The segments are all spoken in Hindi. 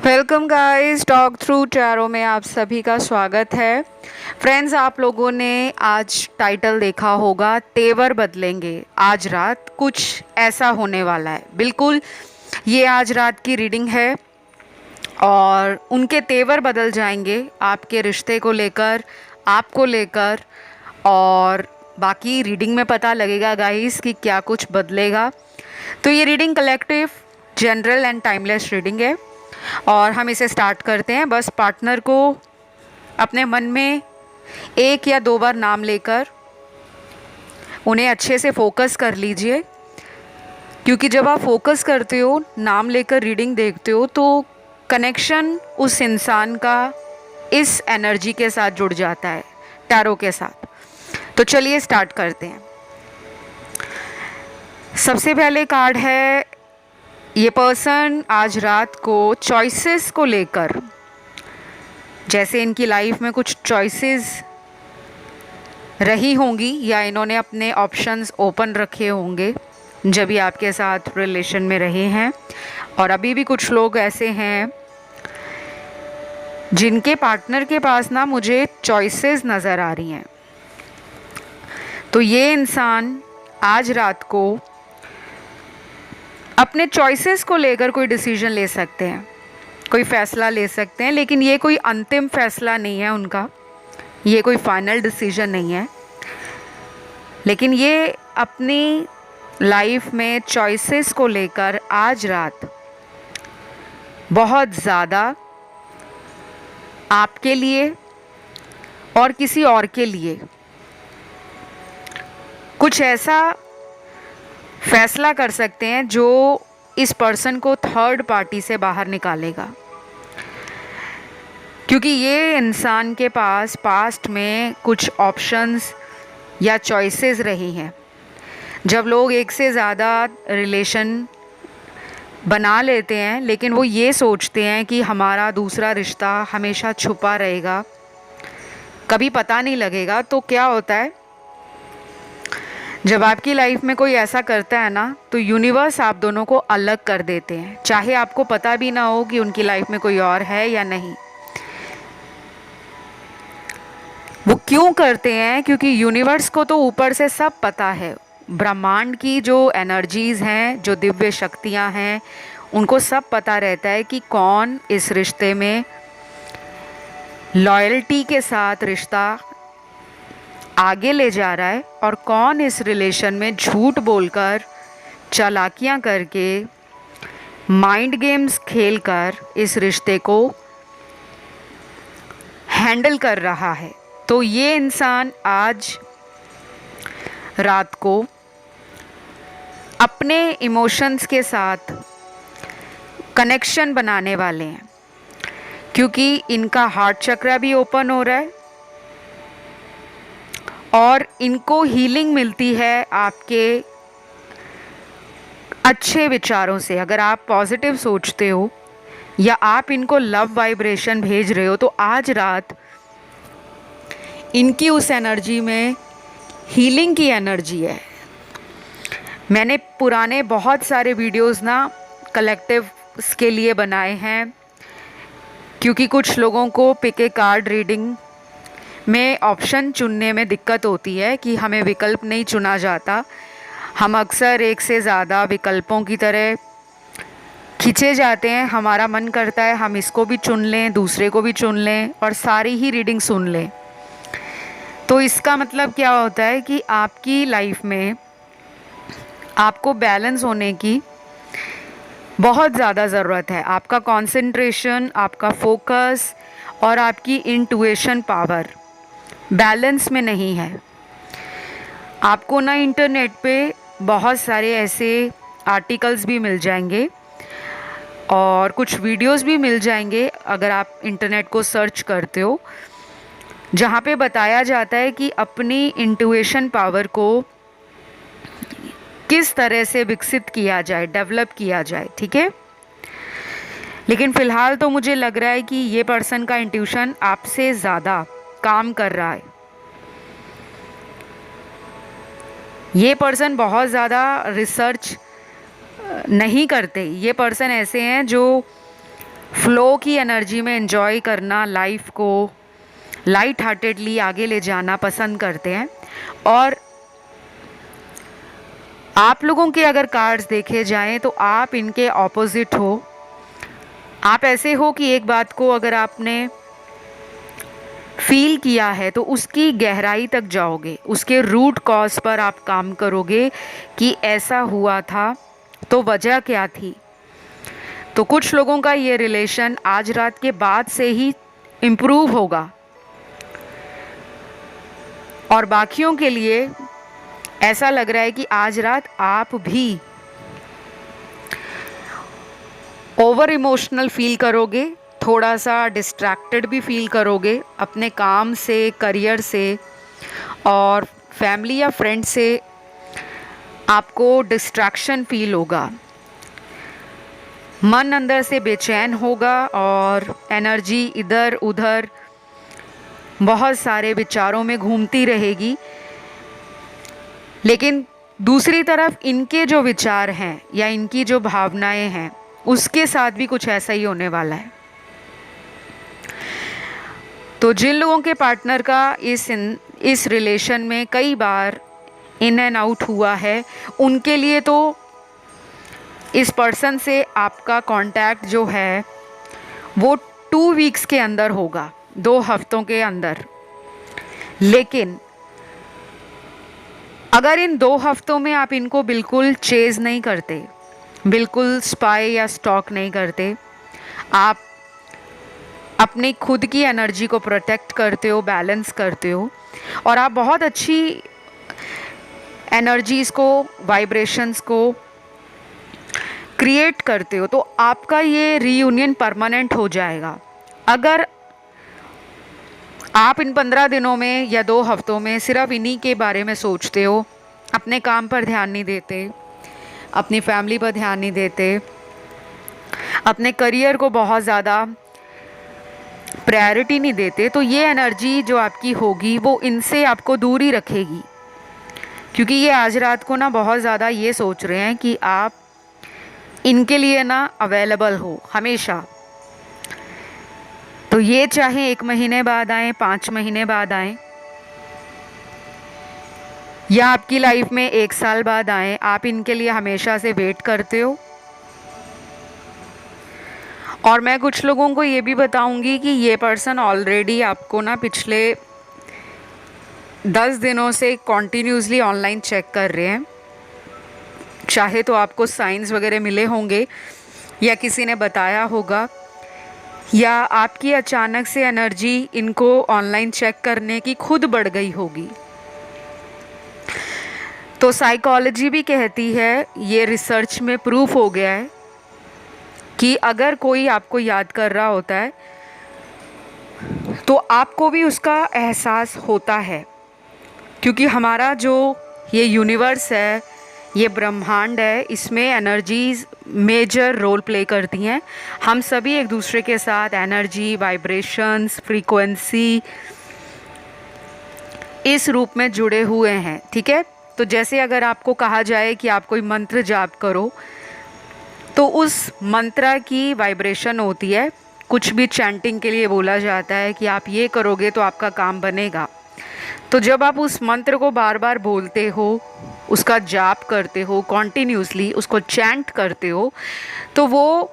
Welcome guys, talk through tarot में आप सभी का स्वागत है। फ्रेंड्स, आप लोगों ने आज टाइटल देखा होगा, तेवर बदलेंगे। आज रात कुछ ऐसा होने वाला है। बिल्कुल, ये आज रात की रीडिंग है और उनके तेवर बदल जाएंगे आपके रिश्ते को लेकर, आपको लेकर। और बाकी रीडिंग में पता लगेगा गाइस कि क्या कुछ बदलेगा। तो ये reading collective, general and timeless reading है और हम इसे स्टार्ट करते हैं। बस पार्टनर को अपने मन में एक या दो बार नाम लेकर उन्हें अच्छे से फोकस कर लीजिए, क्योंकि जब आप फोकस करते हो, नाम लेकर रीडिंग देखते हो, तो कनेक्शन उस इंसान का इस एनर्जी के साथ जुड़ जाता है, टैरो के साथ। तो चलिए स्टार्ट करते हैं। सबसे पहले कार्ड है, ये पर्सन आज रात को चॉइसेस को लेकर, जैसे इनकी लाइफ में कुछ चॉइसेस रही होंगी या इन्होंने अपने ऑप्शंस ओपन रखे होंगे जब भी आपके साथ रिलेशन में रहे हैं। और अभी भी कुछ लोग ऐसे हैं जिनके पार्टनर के पास ना मुझे चॉइसेस नज़र आ रही हैं। तो ये इंसान आज रात को अपने चॉइसेस को लेकर कोई डिसीजन ले सकते हैं, कोई फ़ैसला ले सकते हैं, लेकिन ये कोई अंतिम फ़ैसला नहीं है उनका, ये कोई फाइनल डिसीजन नहीं है। लेकिन ये अपनी लाइफ में चॉइसेस को लेकर आज रात बहुत ज़्यादा आपके लिए और किसी और के लिए कुछ ऐसा फैसला कर सकते हैं जो इस पर्सन को थर्ड पार्टी से बाहर निकालेगा। क्योंकि ये इंसान के पास पास्ट में कुछ ऑप्शंस या चॉइसेस रही हैं। जब लोग एक से ज़्यादा रिलेशन बना लेते हैं, लेकिन वो ये सोचते हैं कि हमारा दूसरा रिश्ता हमेशा छुपा रहेगा, कभी पता नहीं लगेगा, तो क्या होता है, जब आपकी लाइफ में कोई ऐसा करता है ना, तो यूनिवर्स आप दोनों को अलग कर देते हैं, चाहे आपको पता भी ना हो कि उनकी लाइफ में कोई और है या नहीं। वो क्यों करते हैं? क्योंकि यूनिवर्स को तो ऊपर से सब पता है। ब्रह्मांड की जो एनर्जीज़ हैं, जो दिव्य शक्तियां हैं, उनको सब पता रहता है कि कौन इस रिश्ते में लॉयल्टी के साथ रिश्ता आगे ले जा रहा है और कौन इस रिलेशन में झूठ बोलकर, चालाकियां करके, माइंड गेम्स खेलकर इस रिश्ते को हैंडल कर रहा है। तो ये इंसान आज रात को अपने इमोशंस के साथ कनेक्शन बनाने वाले हैं, क्योंकि इनका हार्ट चक्र भी ओपन हो रहा है और इनको हीलिंग मिलती है आपके अच्छे विचारों से। अगर आप पॉजिटिव सोचते हो या आप इनको लव वाइब्रेशन भेज रहे हो, तो आज रात इनकी उस एनर्जी में हीलिंग की एनर्जी है। मैंने पुराने बहुत सारे वीडियोस ना कलेक्टिव के लिए बनाए हैं, क्योंकि कुछ लोगों को पिक ए कार्ड रीडिंग में ऑप्शन चुनने में दिक्कत होती है कि हमें विकल्प नहीं चुना जाता। हम अक्सर एक से ज़्यादा विकल्पों की तरह खींचे जाते हैं। हमारा मन करता है हम इसको भी चुन लें, दूसरे को भी चुन लें और सारी ही रीडिंग सुन लें। तो इसका मतलब क्या होता है कि आपकी लाइफ में आपको बैलेंस होने की बहुत ज़्यादा ज़रूरत है। आपका कंसंट्रेशन, आपका फोकस और आपकी इंट्यूशन पावर बैलेंस में नहीं है। आपको ना इंटरनेट पे बहुत सारे ऐसे आर्टिकल्स भी मिल जाएंगे और कुछ वीडियोस भी मिल जाएंगे, अगर आप इंटरनेट को सर्च करते हो, जहाँ पे बताया जाता है कि अपनी इंट्यूशन पावर को किस तरह से विकसित किया जाए, डेवलप किया जाए। ठीक है, लेकिन फ़िलहाल तो मुझे लग रहा है कि ये पर्सन का इंट्यूशन आपसे ज़्यादा काम कर रहा है। ये पर्सन बहुत ज़्यादा रिसर्च नहीं करते। ये पर्सन ऐसे हैं जो फ्लो की एनर्जी में एंजॉय करना, लाइफ को लाइट हार्टेडली आगे ले जाना पसंद करते हैं। और आप लोगों के अगर कार्ड्स देखे जाएं तो आप इनके ऑपोजिट हो। आप ऐसे हो कि एक बात को अगर आपने फील किया है तो उसकी गहराई तक जाओगे, उसके रूट कॉज पर आप काम करोगे कि ऐसा हुआ था तो वजह क्या थी। तो कुछ लोगों का ये रिलेशन आज रात के बाद से ही इम्प्रूव होगा और बाकियों के लिए ऐसा लग रहा है कि आज रात आप भी ओवर इमोशनल फील करोगे, थोड़ा सा डिस्ट्रैक्टेड भी फील करोगे अपने काम से, करियर से और फैमिली या फ्रेंड से। आपको डिस्ट्रैक्शन फील होगा, मन अंदर से बेचैन होगा और एनर्जी इधर उधर बहुत सारे विचारों में घूमती रहेगी। लेकिन दूसरी तरफ इनके जो विचार हैं या इनकी जो भावनाएं हैं उसके साथ भी कुछ ऐसा ही होने वाला है। तो जिन लोगों के पार्टनर का इस रिलेशन में कई बार इन एंड आउट हुआ है, उनके लिए तो इस पर्सन से आपका कांटेक्ट जो है वो 2 वीक्स के अंदर होगा, 2 हफ्तों के अंदर। लेकिन अगर इन 2 हफ्तों में आप इनको बिल्कुल चेज नहीं करते, बिल्कुल स्पाई या स्टॉक नहीं करते, आप अपनी खुद की एनर्जी को प्रोटेक्ट करते हो, बैलेंस करते हो और आप बहुत अच्छी एनर्जीज़ को, वाइब्रेशंस को क्रिएट करते हो, तो आपका ये रीयूनियन परमानेंट हो जाएगा। अगर आप इन 15 दिनों में या 2 हफ्तों में सिर्फ इन्हीं के बारे में सोचते हो, अपने काम पर ध्यान नहीं देते, अपनी फैमिली पर ध्यान नहीं देते, अपने करियर को बहुत ज़्यादा प्रायोरिटी नहीं देते, तो ये एनर्जी जो आपकी होगी वो इनसे आपको दूर ही रखेगी। क्योंकि ये आज रात को ना बहुत ज़्यादा ये सोच रहे हैं कि आप इनके लिए ना अवेलेबल हो हमेशा। तो ये चाहे 1 महीने बाद आए, 5 महीने बाद आए या आपकी लाइफ में 1 साल बाद आए, आप इनके लिए हमेशा से वेट करते हो। और मैं कुछ लोगों को ये भी बताऊंगी कि ये पर्सन ऑलरेडी आपको ना पिछले 10 दिनों से कॉन्टीन्यूसली ऑनलाइन चेक कर रहे हैं। चाहे तो आपको साइंस वगैरह मिले होंगे या किसी ने बताया होगा, या आपकी अचानक से एनर्जी इनको ऑनलाइन चेक करने की खुद बढ़ गई होगी। तो साइकोलॉजी भी कहती है, ये रिसर्च में प्रूफ हो गया है कि अगर कोई आपको याद कर रहा होता है तो आपको भी उसका एहसास होता है। क्योंकि हमारा जो ये यूनिवर्स है, ये ब्रह्मांड है, इसमें एनर्जीज़ मेजर रोल प्ले करती हैं। हम सभी एक दूसरे के साथ एनर्जी, वाइब्रेशंस, फ्रीक्वेंसी इस रूप में जुड़े हुए हैं, ठीक है। तो जैसे अगर आपको कहा जाए कि आप कोई मंत्र जाप करो तो उस मंत्र की वाइब्रेशन होती है। कुछ भी चैंटिंग के लिए बोला जाता है कि आप ये करोगे तो आपका काम बनेगा। तो जब आप उस मंत्र को बार बार बोलते हो, उसका जाप करते हो, कॉन्टीन्यूसली उसको चैंट करते हो, तो वो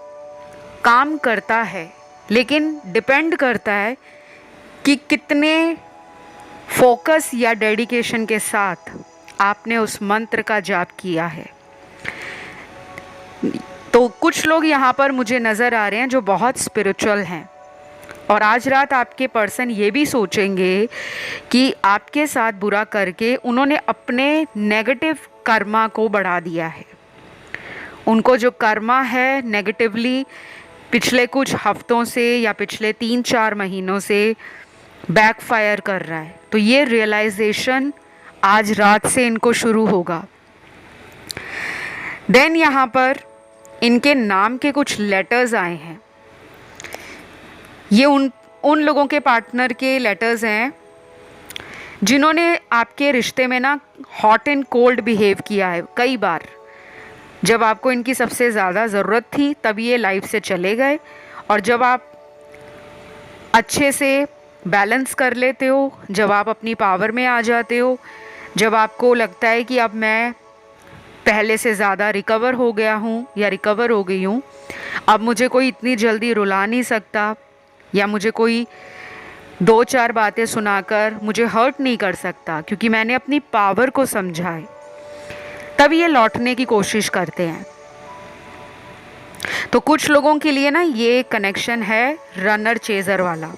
काम करता है। लेकिन डिपेंड करता है कि कितने फोकस या डेडिकेशन के साथ आपने उस मंत्र का जाप किया है। तो कुछ लोग यहाँ पर मुझे नज़र आ रहे हैं जो बहुत स्पिरिचुअल हैं और आज रात आपके पर्सन ये भी सोचेंगे कि आपके साथ बुरा करके उन्होंने अपने नेगेटिव कर्मा को बढ़ा दिया है। उनको जो कर्मा है नेगेटिवली पिछले कुछ हफ्तों से या पिछले 3-4 महीनों से बैकफायर कर रहा है। तो ये रियलाइजेशन आज रात से इनको शुरू होगा। देन यहाँ पर इनके नाम के कुछ लेटर्स आए हैं। ये उन लोगों के पार्टनर के लेटर्स हैं जिन्होंने आपके रिश्ते में ना हॉट एंड कोल्ड बिहेव किया है कई बार। जब आपको इनकी सबसे ज़्यादा ज़रूरत थी तब ये लाइफ से चले गए और जब आप अच्छे से बैलेंस कर लेते हो, जब आप अपनी पावर में आ जाते हो, जब आपको लगता है कि अब मैं पहले से ज़्यादा रिकवर हो गया हूँ या रिकवर हो गई हूँ, अब मुझे कोई इतनी जल्दी रुला नहीं सकता या मुझे कोई 2-4 बातें सुनाकर मुझे हर्ट नहीं कर सकता, क्योंकि मैंने अपनी पावर को समझा है, तब ये लौटने की कोशिश करते हैं। तो कुछ लोगों के लिए ना ये कनेक्शन है रनर चेजर वाला।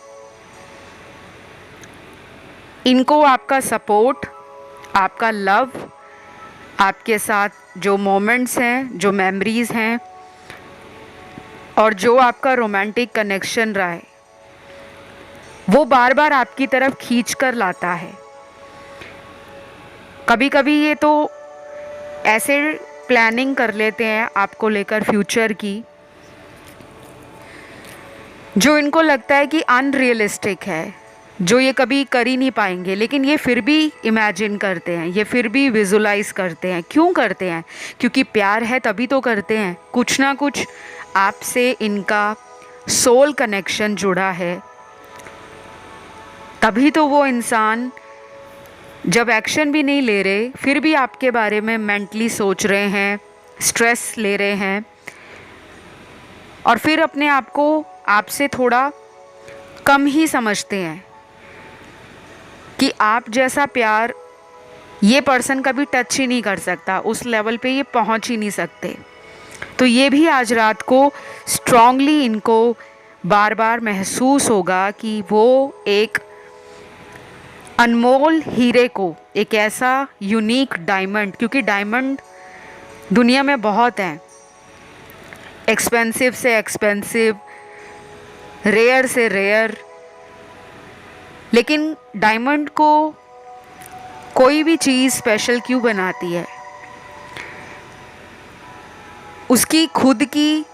इनको आपका सपोर्ट, आपका लव, आपके साथ जो मोमेंट्स हैं, जो मेमोरीज़ हैं और जो आपका रोमांटिक कनेक्शन रहा है, वो बार बार आपकी तरफ खींच कर लाता है। कभी कभी ये तो ऐसे प्लानिंग कर लेते हैं आपको लेकर फ्यूचर की, जो इनको लगता है कि अनरियलिस्टिक है, जो ये कभी कर ही नहीं पाएंगे, लेकिन ये फिर भी इमेजिन करते हैं, ये फिर भी विजुलाइज करते हैं। क्यों करते हैं? क्योंकि प्यार है तभी तो करते हैं। कुछ ना कुछ आपसे इनका सोल कनेक्शन जुड़ा है, तभी तो वो इंसान जब एक्शन भी नहीं ले रहे फिर भी आपके बारे में मेंटली सोच रहे हैं, स्ट्रेस ले रहे हैं, और फिर अपने आप को आपसे थोड़ा कम ही समझते हैं कि आप जैसा प्यार ये पर्सन कभी टच ही नहीं कर सकता, उस लेवल पे ये पहुंच ही नहीं सकते। तो ये भी आज रात को स्ट्रांगली इनको बार बार महसूस होगा कि वो एक अनमोल हीरे को, एक ऐसा यूनिक डायमंड, क्योंकि डायमंड दुनिया में बहुत हैं, एक्सपेंसिव से एक्सपेंसिव, रेयर से रेयर, लेकिन डायमंड को कोई भी चीज़ स्पेशल क्यों बनाती है? उसकी खुद की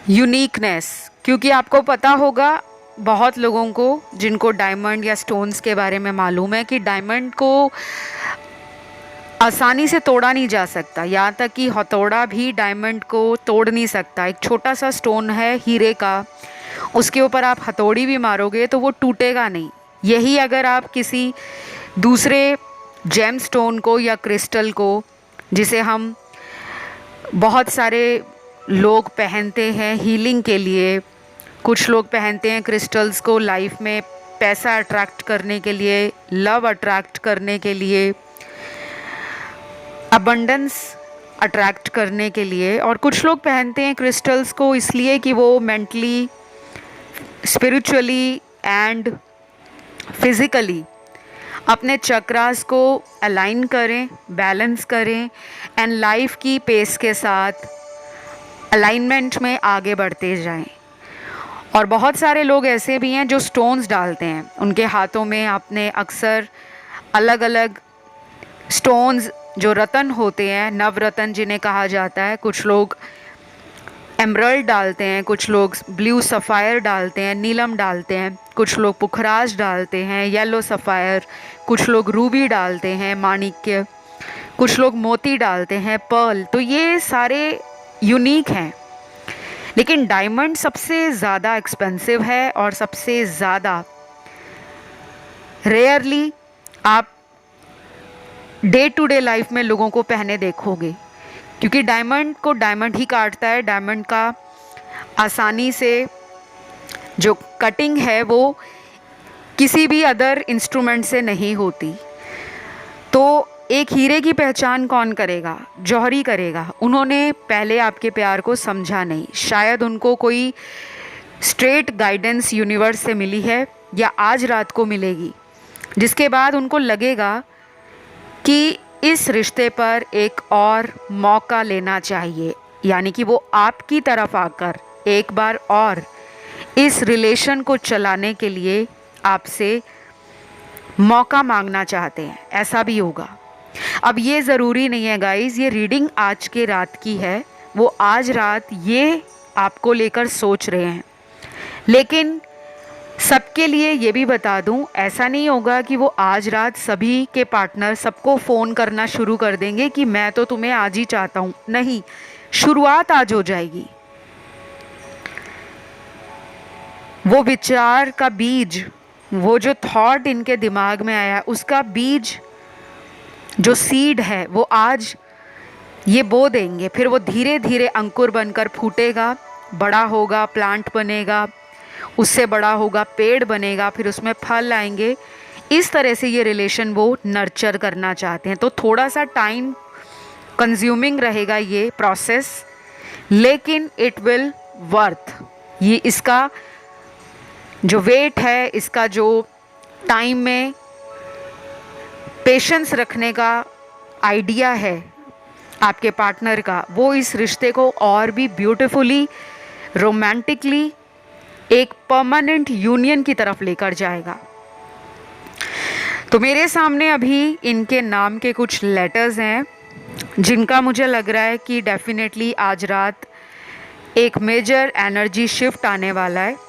यूनिकनेस। क्योंकि आपको पता होगा, बहुत लोगों को जिनको डायमंड या स्टोन्स के बारे में मालूम है कि डायमंड को आसानी से तोड़ा नहीं जा सकता, यहाँ तक कि हथौड़ा भी डायमंड को तोड़ नहीं सकता। एक छोटा सा स्टोन है हीरे का, उसके ऊपर आप हथौड़ी भी मारोगे तो वो टूटेगा नहीं। यही अगर आप किसी दूसरे जेम स्टोन को या क्रिस्टल को, जिसे हम बहुत सारे लोग पहनते हैं हीलिंग के लिए, कुछ लोग पहनते हैं क्रिस्टल्स को लाइफ में पैसा अट्रैक्ट करने के लिए, लव अट्रैक्ट करने के लिए, अबंडेंस अट्रैक्ट करने के लिए, और कुछ लोग पहनते हैं क्रिस्टल्स को इसलिए कि वो मेंटली, स्पिरिचुअली एंड फिज़िकली अपने चक्रास को अलाइन करें, बैलेंस करें एंड लाइफ की पेस के साथ अलाइनमेंट में आगे बढ़ते जाएं। और बहुत सारे लोग ऐसे भी हैं जो स्टोन्स डालते हैं उनके हाथों में। आपने अक्सर अलग अलग स्टोन्स जो रतन होते हैं, नवरत्न जिन्हें कहा जाता है, कुछ लोग एमरल्ड डालते हैं, कुछ लोग ब्लू सफ़ायर डालते हैं, नीलम डालते हैं, कुछ लोग पुखराज डालते हैं, येलो सफ़ायर, कुछ लोग रूबी डालते हैं, माणिक्य, कुछ लोग मोती डालते हैं, पर्ल। तो ये सारे यूनिक हैं, लेकिन डायमंड सबसे ज़्यादा एक्सपेंसिव है और सबसे ज़्यादा रेयरली आप डे टू डे लाइफ में लोगों को पहने देखोगे, क्योंकि डायमंड को डायमंड ही काटता है। डायमंड का आसानी से जो कटिंग है वो किसी भी अदर इंस्ट्रूमेंट से नहीं होती। तो एक हीरे की पहचान कौन करेगा? जौहरी करेगा। उन्होंने पहले आपके प्यार को समझा नहीं, शायद उनको कोई स्ट्रेट गाइडेंस यूनिवर्स से मिली है या आज रात को मिलेगी, जिसके बाद उनको लगेगा कि इस रिश्ते पर एक और मौका लेना चाहिए, यानी कि वो आपकी तरफ आकर एक बार और इस रिलेशन को चलाने के लिए आपसे मौका मांगना चाहते हैं। ऐसा भी होगा। अब ये ज़रूरी नहीं है गाइज़, ये रीडिंग आज के रात की है, वो आज रात ये आपको लेकर सोच रहे हैं। लेकिन सबके लिए ये भी बता दूं, ऐसा नहीं होगा कि वो आज रात सभी के पार्टनर सबको फ़ोन करना शुरू कर देंगे कि मैं तो तुम्हें आज ही चाहता हूँ। नहीं, शुरुआत आज हो जाएगी। वो विचार का बीज, वो जो थॉट इनके दिमाग में आया, उसका बीज जो सीड है वो आज ये बो देंगे। फिर वो धीरे धीरे अंकुर बनकर फूटेगा, बड़ा होगा, प्लांट बनेगा, उससे बड़ा होगा, पेड़ बनेगा, फिर उसमें फल आएंगे। इस तरह से ये रिलेशन वो नर्चर करना चाहते हैं। तो थोड़ा सा टाइम कंज्यूमिंग रहेगा ये प्रोसेस, लेकिन इट विल वर्थ। ये इसका जो वेट है, इसका जो टाइम में पेशेंस रखने का आइडिया है आपके पार्टनर का, वो इस रिश्ते को और भी ब्यूटीफुली, रोमांटिकली एक परमानेंट यूनियन की तरफ लेकर जाएगा। तो मेरे सामने अभी इनके नाम के कुछ लेटर्स हैं जिनका मुझे लग रहा है कि डेफिनेटली आज रात एक मेजर एनर्जी शिफ्ट आने वाला है।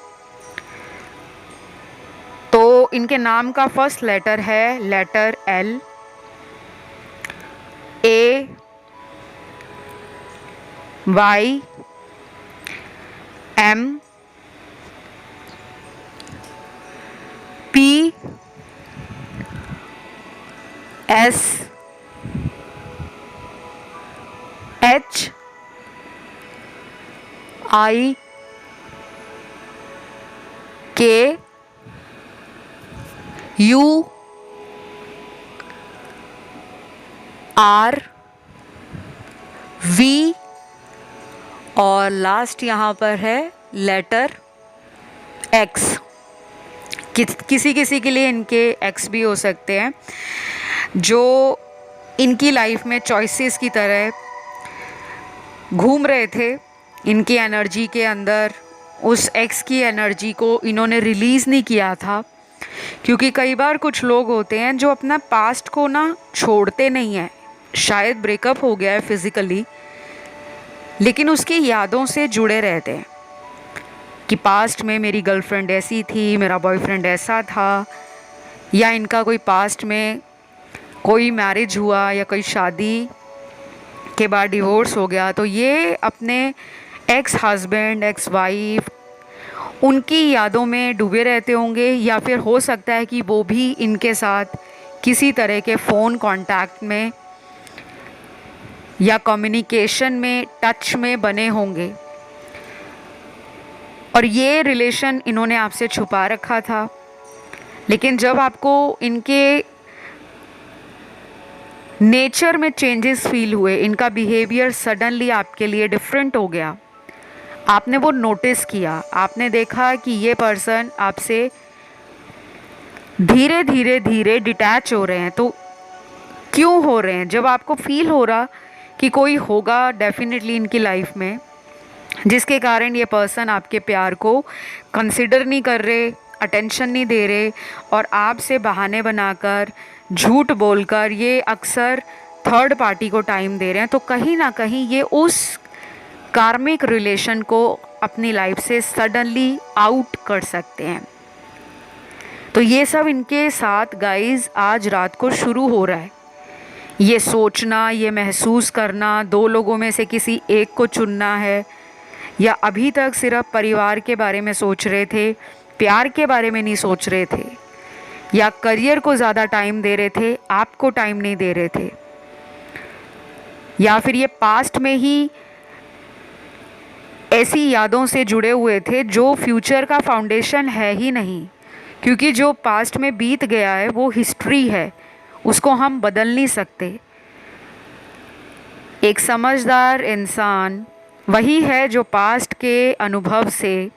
तो इनके नाम का फर्स्ट लेटर है letter L, A, Y, M, P, S, H, I, K, U, R, V और लास्ट यहाँ पर है लेटर एक्स। किसी किसी के लिए इनके एक्स भी हो सकते हैं, जो इनकी लाइफ में चॉइसेस की तरह घूम रहे थे। इनकी एनर्जी के अंदर उस एक्स की एनर्जी को इन्होंने रिलीज़ नहीं किया था, क्योंकि कई बार कुछ लोग होते हैं जो अपना पास्ट को ना छोड़ते नहीं हैं। शायद ब्रेकअप हो गया है फिज़िकली, लेकिन उसकी यादों से जुड़े रहते हैं कि पास्ट में मेरी गर्लफ्रेंड ऐसी थी, मेरा बॉयफ्रेंड ऐसा था, या इनका कोई पास्ट में कोई मैरिज हुआ या कोई शादी के बाद डिवोर्स हो गया, तो ये अपने एक्स हस्बैंड, एक्स वाइफ, उनकी यादों में डूबे रहते होंगे। या फिर हो सकता है कि वो भी इनके साथ किसी तरह के फ़ोन कांटेक्ट में या कम्युनिकेशन में, टच में बने होंगे, और ये रिलेशन इन्होंने आपसे छुपा रखा था। लेकिन जब आपको इनके नेचर में चेंजेस फील हुए, इनका बिहेवियर सडनली आपके लिए डिफरेंट हो गया, आपने वो नोटिस किया, आपने देखा कि ये पर्सन आपसे धीरे धीरे धीरे डिटैच हो रहे हैं। तो क्यों हो रहे हैं? जब आपको फील हो रहा कि कोई होगा डेफिनेटली इनकी लाइफ में जिसके कारण ये पर्सन आपके प्यार को कंसिडर नहीं कर रहे, अटेंशन नहीं दे रहे, और आपसे बहाने बनाकर, झूठ बोलकर ये अक्सर थर्ड पार्टी को टाइम दे रहे हैं, तो कहीं ना कहीं ये उस कार्मिक रिलेशन को अपनी लाइफ से सडनली आउट कर सकते हैं। तो ये सब इनके साथ गाइस आज रात को शुरू हो रहा है। ये सोचना, ये महसूस करना, दो लोगों में से किसी एक को चुनना है, या अभी तक सिर्फ परिवार के बारे में सोच रहे थे, प्यार के बारे में नहीं सोच रहे थे, या करियर को ज़्यादा टाइम दे रहे थे, आपको टाइम नहीं दे रहे थे, या फिर ये पास्ट में ही ऐसी यादों से जुड़े हुए थे जो फ्यूचर का फाउंडेशन है ही नहीं, क्योंकि जो पास्ट में बीत गया है वो हिस्ट्री है, उसको हम बदल नहीं सकते। एक समझदार इंसान वही है जो पास्ट के अनुभव से,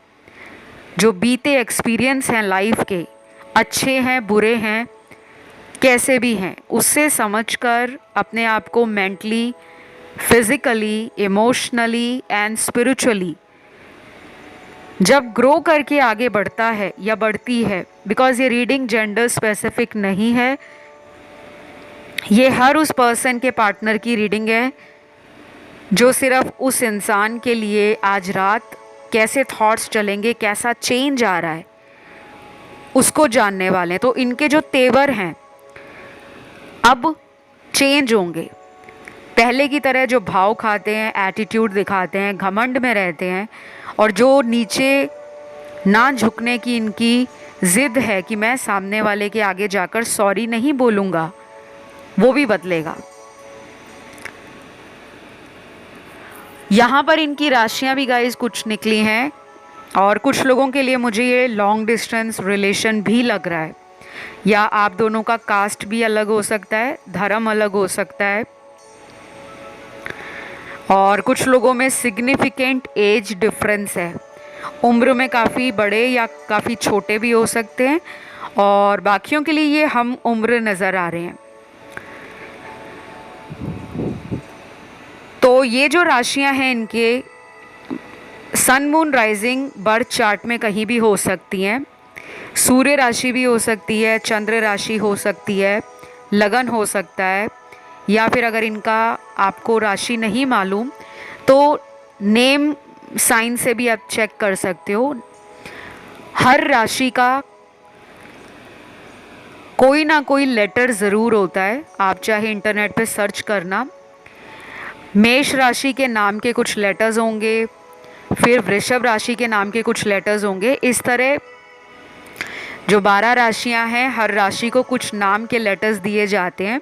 जो बीते एक्सपीरियंस हैं लाइफ के, अच्छे हैं बुरे हैं कैसे भी हैं, उससे समझकर अपने आप को mentally, physically, emotionally and spiritually जब ग्रो करके आगे बढ़ता है या बढ़ती है, बिकॉज़ ये रीडिंग जेंडर स्पेसिफिक नहीं है, ये हर उस पर्सन के पार्टनर की रीडिंग है जो सिर्फ उस इंसान के लिए आज रात कैसे थॉट्स चलेंगे, कैसा चेंज आ रहा है, उसको जानने वाले हैं। तो इनके जो तेवर हैं अब चेंज होंगे। पहले की तरह जो भाव खाते हैं, एटीट्यूड दिखाते हैं, घमंड में रहते हैं, और जो नीचे ना झुकने की इनकी ज़िद है कि मैं सामने वाले के आगे जाकर सॉरी नहीं बोलूँगा, वो भी बदलेगा। यहाँ पर इनकी राशियाँ भी गाइस कुछ निकली हैं, और कुछ लोगों के लिए मुझे ये लॉन्ग डिस्टेंस रिलेशन भी लग रहा है, या आप दोनों का कास्ट भी अलग हो सकता है, धर्म अलग हो सकता है, और कुछ लोगों में सिग्निफिकेंट एज डिफरेंस है, उम्र में काफ़ी बड़े या काफ़ी छोटे भी हो सकते हैं, और बाकियों के लिए ये हम उम्र नज़र आ रहे हैं। तो ये जो राशियां हैं इनके sun moon rising birth chart में कहीं भी हो सकती हैं। सूर्य राशि भी हो सकती है, चंद्र राशि हो सकती है, लगन हो सकता है, या फिर अगर इनका आपको राशि नहीं मालूम तो नेम साइन से भी आप चेक कर सकते हो। हर राशि का कोई ना कोई लेटर ज़रूर होता है, आप चाहे इंटरनेट पे सर्च करना। मेष राशि के नाम के कुछ लेटर्स होंगे, फिर वृषभ राशि के नाम के कुछ लेटर्स होंगे। इस तरह जो 12 राशियां हैं, हर राशि को कुछ नाम के लेटर्स दिए जाते हैं।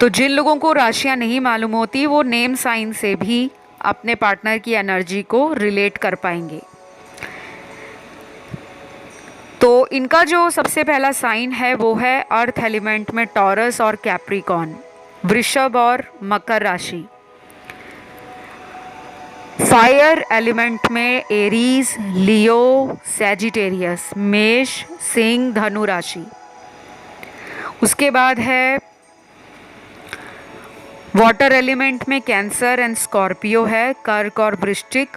तो जिन लोगों को राशियां नहीं मालूम होती वो नेम साइन से भी अपने पार्टनर की एनर्जी को रिलेट कर पाएंगे। तो इनका जो सबसे पहला साइन है वो है अर्थ एलिमेंट में टॉरस और कैप्रिकॉन, वृषभ और मकर राशि। फायर एलिमेंट में एरीज, लियो, सैजिटेरियस, मेष, सिंह, धनु राशि। उसके बाद है वाटर एलिमेंट में कैंसर एंड स्कॉर्पियो है, कर्क और वृश्चिक।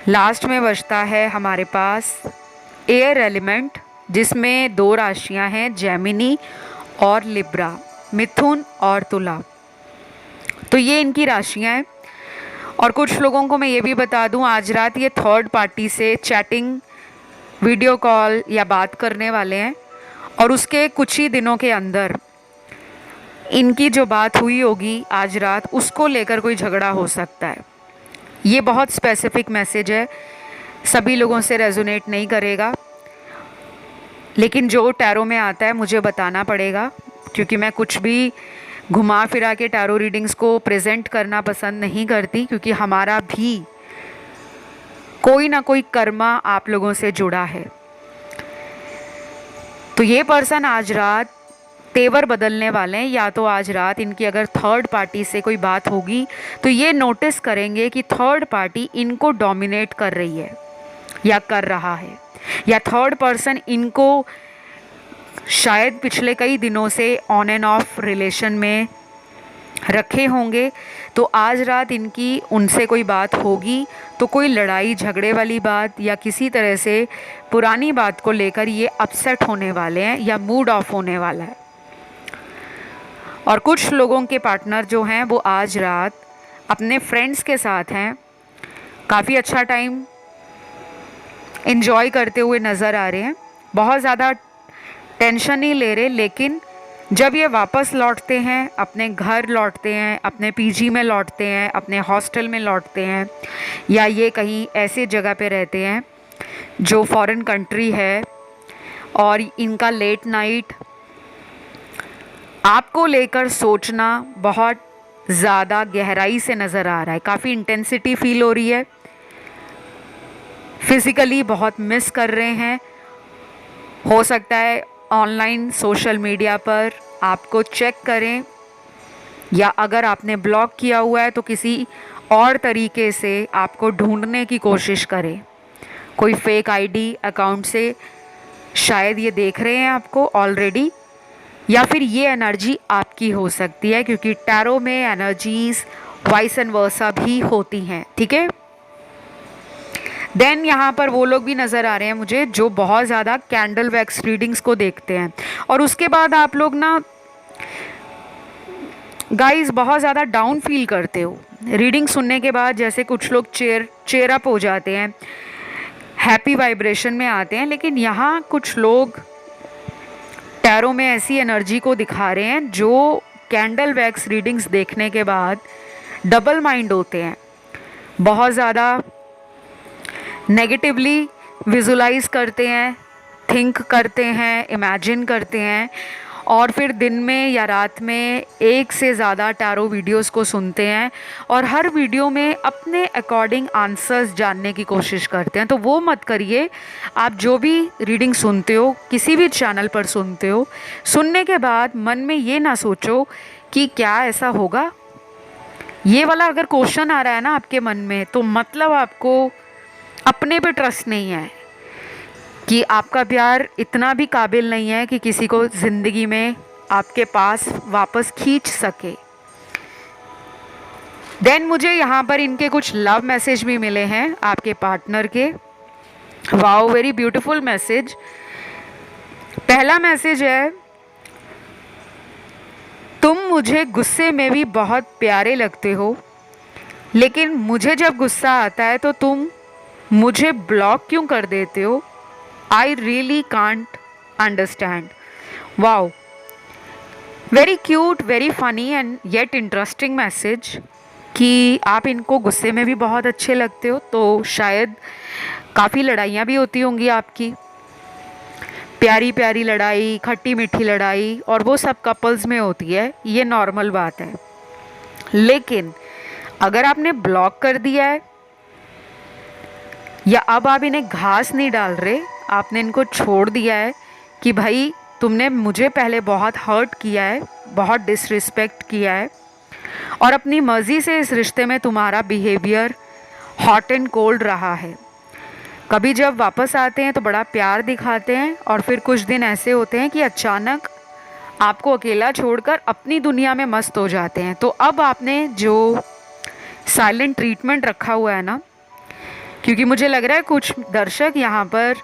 लास्ट में बचता है हमारे पास एयर एलिमेंट, जिसमें 2 राशियां हैं, जेमिनी और लिब्रा, मिथुन और तुला। तो ये इनकी राशियां हैं। और कुछ लोगों को मैं ये भी बता दूं, आज रात ये थर्ड पार्टी से चैटिंग, वीडियो कॉल या बात करने वाले हैं, और उसके कुछ ही दिनों के अंदर इनकी जो बात हुई होगी आज रात, उसको लेकर कोई झगड़ा हो सकता है। ये बहुत स्पेसिफिक मैसेज है, सभी लोगों से रेजोनेट नहीं करेगा, लेकिन जो टैरो में आता है मुझे बताना पड़ेगा, क्योंकि मैं कुछ भी घुमा फिरा के टैरो रीडिंग्स को प्रेजेंट करना पसंद नहीं करती, क्योंकि हमारा भी कोई ना कोई कर्मा आप लोगों से जुड़ा है। तो ये पर्सन आज रात तेवर बदलने वाले हैं, या तो आज रात इनकी अगर थर्ड पार्टी से कोई बात होगी तो ये नोटिस करेंगे कि थर्ड पार्टी इनको डोमिनेट कर रही है या कर रहा है, या थर्ड पर्सन इनको शायद पिछले कई दिनों से ऑन एंड ऑफ रिलेशन में रखे होंगे। तो आज रात इनकी उनसे कोई बात होगी तो कोई लड़ाई झगड़े वाली बात या किसी तरह से पुरानी बात को लेकर ये अपसेट होने वाले हैं या मूड ऑफ होने वाला है। और कुछ लोगों के पार्टनर जो हैं वो आज रात अपने फ्रेंड्स के साथ हैं, काफ़ी अच्छा टाइम एंजॉय करते हुए नज़र आ रहे हैं, बहुत ज़्यादा टेंशन नहीं ले रहे, लेकिन जब ये वापस लौटते हैं, अपने घर लौटते हैं, अपने पीजी में लौटते हैं, अपने हॉस्टल में लौटते हैं, या ये कहीं ऐसे जगह पे रहते हैं जो फॉरेन कंट्री है, और इनका लेट नाइट आपको लेकर सोचना बहुत ज़्यादा गहराई से नज़र आ रहा है, काफ़ी इंटेंसिटी फील हो रही है, फिज़िकली बहुत मिस कर रहे हैं। हो सकता है ऑनलाइन सोशल मीडिया पर आपको चेक करें, या अगर आपने ब्लॉक किया हुआ है तो किसी और तरीके से आपको ढूंढने की कोशिश करें, कोई फेक आईडी अकाउंट से शायद ये देख रहे हैं आपको ऑलरेडी, या फिर ये एनर्जी आपकी हो सकती है, क्योंकि टैरो में एनर्जीज वाइस एंड वर्सा भी होती हैं, ठीक है। देन यहाँ पर वो लोग भी नज़र आ रहे हैं मुझे जो बहुत ज़्यादा कैंडल वैक्स रीडिंग्स को देखते हैं, और उसके बाद आप लोग ना गाइस बहुत ज़्यादा डाउन फील करते हो रीडिंग सुनने के बाद। जैसे कुछ लोग चेयर अप हो जाते हैं, हैप्पी वाइब्रेशन में आते हैं, लेकिन यहाँ कुछ लोग टैरो में ऐसी एनर्जी को दिखा रहे हैं जो कैंडल वैक्स रीडिंग्स देखने के बाद डबल माइंड होते हैं, बहुत ज़्यादा नेगेटिवली विजुलाइज करते हैं, थिंक करते हैं, इमेजिन करते हैं और फिर दिन में या रात में एक से ज़्यादा टैरो वीडियोस को सुनते हैं और हर वीडियो में अपने अकॉर्डिंग आंसर्स जानने की कोशिश करते हैं। तो वो मत करिए। आप जो भी रीडिंग सुनते हो, किसी भी चैनल पर सुनते हो, सुनने के बाद मन में ये ना सोचो कि क्या ऐसा होगा। ये वाला अगर क्वेश्चन आ रहा है ना आपके मन में, तो मतलब आपको अपने पे ट्रस्ट नहीं है कि आपका प्यार इतना भी काबिल नहीं है कि किसी को ज़िंदगी में आपके पास वापस खींच सके। देन मुझे यहाँ पर इनके कुछ लव मैसेज भी मिले हैं आपके पार्टनर के। Wow, very beautiful message. पहला मैसेज है, तुम मुझे गुस्से में भी बहुत प्यारे लगते हो, लेकिन मुझे जब गुस्सा आता है तो तुम मुझे ब्लॉक क्यों कर देते हो? I really can't understand. Wow, very cute, very funny and yet interesting message कि आप इनको गुस्से में भी बहुत अच्छे लगते हो। तो शायद काफ़ी लड़ाइयाँ भी होती होंगी आपकी, प्यारी प्यारी लड़ाई, खट्टी मीठी लड़ाई, और वो सब कपल्स में होती है, ये नॉर्मल बात है। लेकिन अगर आपने ब्लॉक कर दिया है या अब आप इन्हें घास नहीं डाल रहे, आपने इनको छोड़ दिया है कि भाई तुमने मुझे पहले बहुत हर्ट किया है, बहुत डिसरिस्पेक्ट किया है और अपनी मर्ज़ी से इस रिश्ते में तुम्हारा बिहेवियर हॉट एंड कोल्ड रहा है। कभी जब वापस आते हैं तो बड़ा प्यार दिखाते हैं और फिर कुछ दिन ऐसे होते हैं कि अचानक आपको अकेला छोड़कर अपनी दुनिया में मस्त हो जाते हैं। तो अब आपने जो साइलेंट ट्रीटमेंट रखा हुआ है ना, क्योंकि मुझे लग रहा है कुछ दर्शक यहाँ पर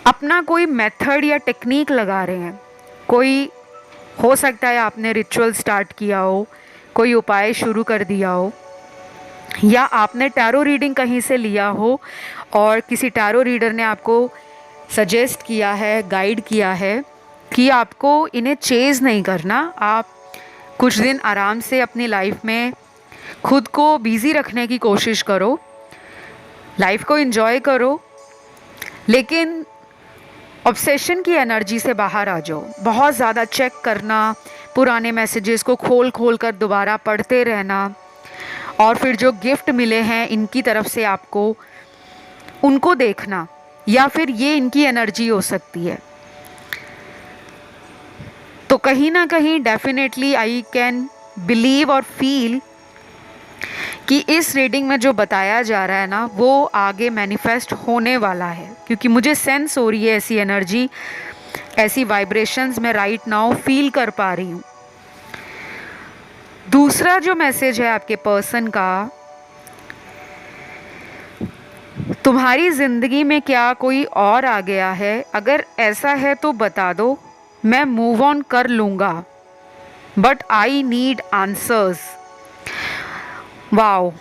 अपना कोई मेथड या टेक्निक लगा रहे हैं। कोई हो सकता है आपने रिचुअल स्टार्ट किया हो, कोई उपाय शुरू कर दिया हो, या आपने टैरो रीडिंग कहीं से लिया हो और किसी टैरो रीडर ने आपको सजेस्ट किया है, गाइड किया है कि आपको इन्हें चेज़ नहीं करना, आप कुछ दिन आराम से अपनी लाइफ में खुद को बिज़ी रखने की कोशिश करो, लाइफ को एंजॉय करो, लेकिन ऑब्सेशन की एनर्जी से बाहर आ जाओ। बहुत ज़्यादा चेक करना, पुराने मैसेजेस को खोल खोल कर दोबारा पढ़ते रहना और फिर जो गिफ्ट मिले हैं इनकी तरफ से आपको उनको देखना, या फिर ये इनकी एनर्जी हो सकती है। तो कहीं ना कहीं डेफिनेटली आई कैन बिलीव और फील कि इस रीडिंग में जो बताया जा रहा है ना, वो आगे मैनिफेस्ट होने वाला है, क्योंकि मुझे सेंस हो रही है ऐसी एनर्जी, ऐसी वाइब्रेशंस मैं राइट नाउ फील कर पा रही हूँ। दूसरा जो मैसेज है आपके पर्सन का, तुम्हारी ज़िंदगी में क्या कोई और आ गया है? अगर ऐसा है तो बता दो, मैं मूव ऑन कर लूँगा, but I need answers. Wow,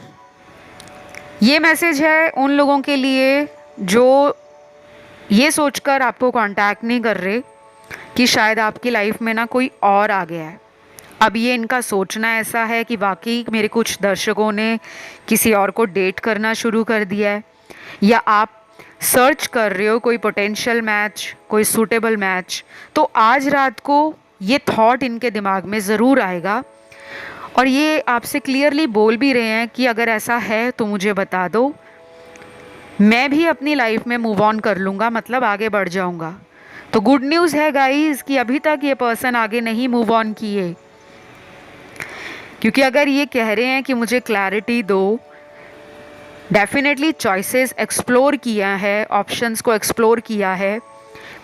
ये मैसेज है उन लोगों के लिए जो ये सोचकर आपको कांटेक्ट नहीं कर रहे कि शायद आपकी लाइफ में ना कोई और आ गया है। अब ये इनका सोचना ऐसा है कि वाकई मेरे कुछ दर्शकों ने किसी और को डेट करना शुरू कर दिया है, या आप सर्च कर रहे हो कोई पोटेंशियल मैच, कोई सूटेबल मैच। तो आज रात को ये थॉट इनके दिमाग में ज़रूर आएगा और ये आपसे क्लियरली बोल भी रहे हैं कि अगर ऐसा है तो मुझे बता दो, मैं भी अपनी लाइफ में मूव ऑन कर लूँगा, मतलब आगे बढ़ जाऊँगा। तो गुड न्यूज़ है गाइस कि अभी तक ये पर्सन आगे नहीं मूव ऑन किए, क्योंकि अगर ये कह रहे हैं कि मुझे क्लैरिटी दो, डेफिनेटली चॉइसेस एक्सप्लोर किया है, ऑप्शंस को एक्सप्लोर किया है,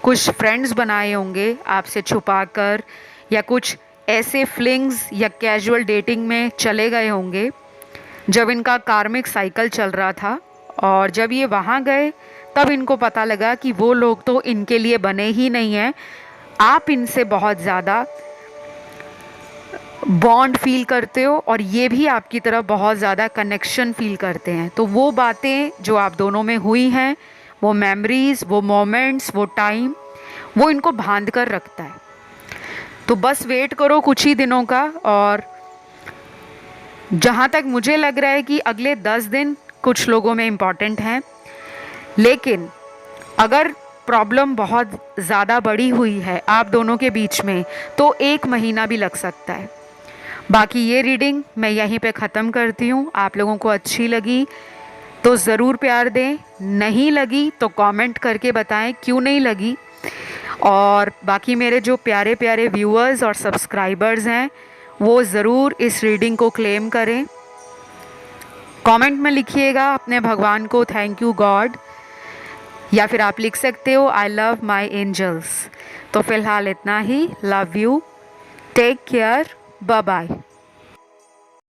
कुछ फ्रेंड्स बनाए होंगे आपसे छुपा कर, या कुछ ऐसे फ्लिंग्स या कैजुअल डेटिंग में चले गए होंगे जब इनका कार्मिक साइकिल चल रहा था, और जब ये वहाँ गए तब इनको पता लगा कि वो लोग तो इनके लिए बने ही नहीं हैं। आप इनसे बहुत ज़्यादा बॉन्ड फील करते हो और ये भी आपकी तरफ बहुत ज़्यादा कनेक्शन फील करते हैं। तो वो बातें जो आप दोनों में हुई हैं, वो मेमोरीज़, वो मोमेंट्स, वो टाइम, वो इनको बांध कर रखता है। तो बस वेट करो कुछ ही दिनों का, और जहाँ तक मुझे लग रहा है कि अगले 10 दिन कुछ लोगों में इम्पॉर्टेंट हैं, लेकिन अगर प्रॉब्लम बहुत ज़्यादा बड़ी हुई है आप दोनों के बीच में तो 1 महीना भी लग सकता है। बाकी ये रीडिंग मैं यहीं पे ख़त्म करती हूँ। आप लोगों को अच्छी लगी तो ज़रूर प्यार दें, नहीं लगी तो कमेंट करके बताएं क्यों नहीं लगी। और बाकी मेरे जो प्यारे प्यारे व्यूअर्स और सब्सक्राइबर्स हैं वो ज़रूर इस रीडिंग को क्लेम करें। कमेंट में लिखिएगा अपने भगवान को थैंक यू गॉड, या फिर आप लिख सकते हो आई लव माई एंजल्स। तो फ़िलहाल इतना ही। Love you, take care, bye bye.